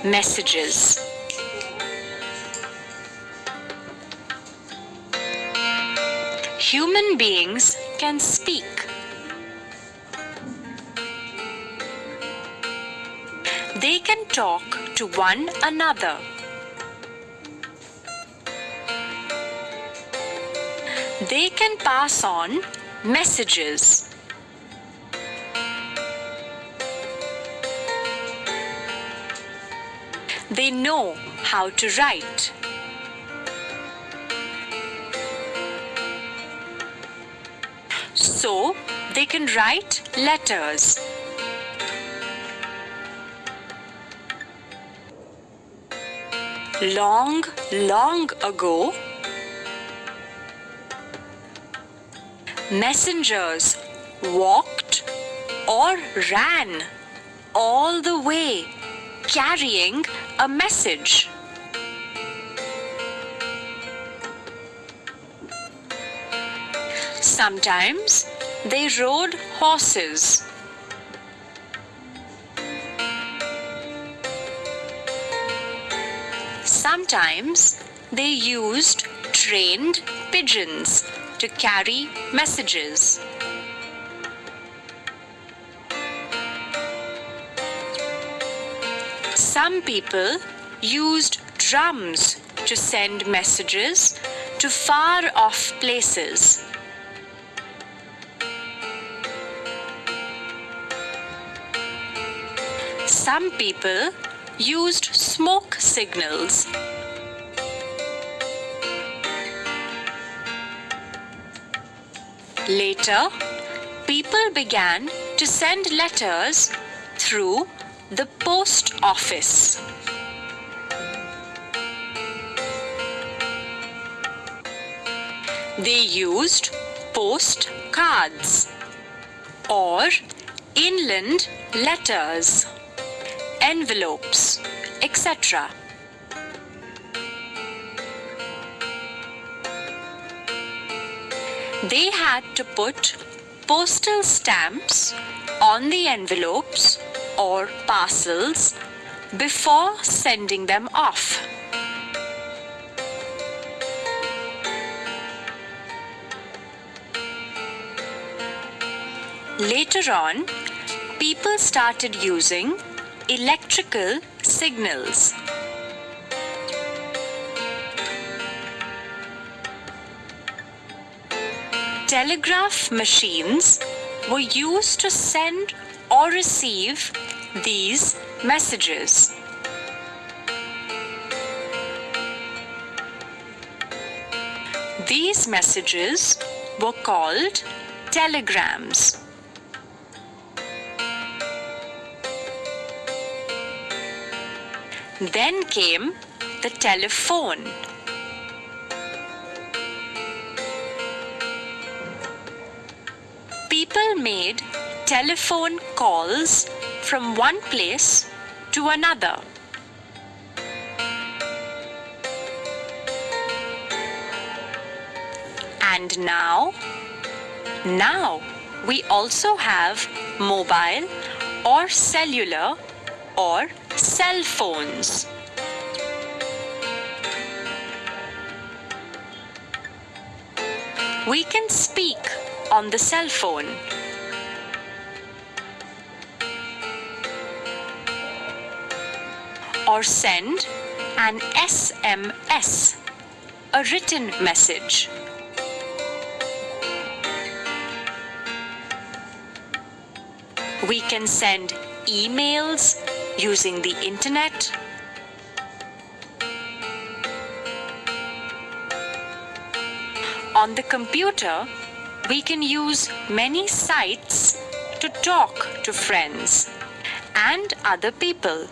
messages. Human beings can speak. They can talk to one another. They can pass on messages. They know how to write. So, they can write letters. Long, long ago, messengers walked or ran all the way carrying a message. Sometimes they rode horses. Sometimes they used trained pigeons to carry messages. Some people used drums to send messages to far-off places. Some people used smoke signals. Later, people began to send letters through the post office. They used postcards or inland letters, envelopes, etc. They had to put postal stamps on the envelopes or parcels before sending them off. Later on, people started using electrical signals. Telegraph machines were used to send or receive these messages. These messages were called telegrams. Then came the telephone. People made telephone calls from one place to another. And now we also have mobile or cellular or cell phones. We can speak on the cell phone. Or send an SMS, a written message. We can send emails using the internet. On the computer, we can use many sites to talk to friends and other people.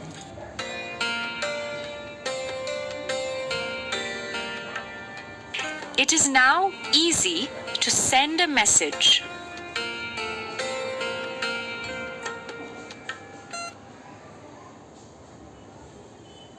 It is now easy to send a message.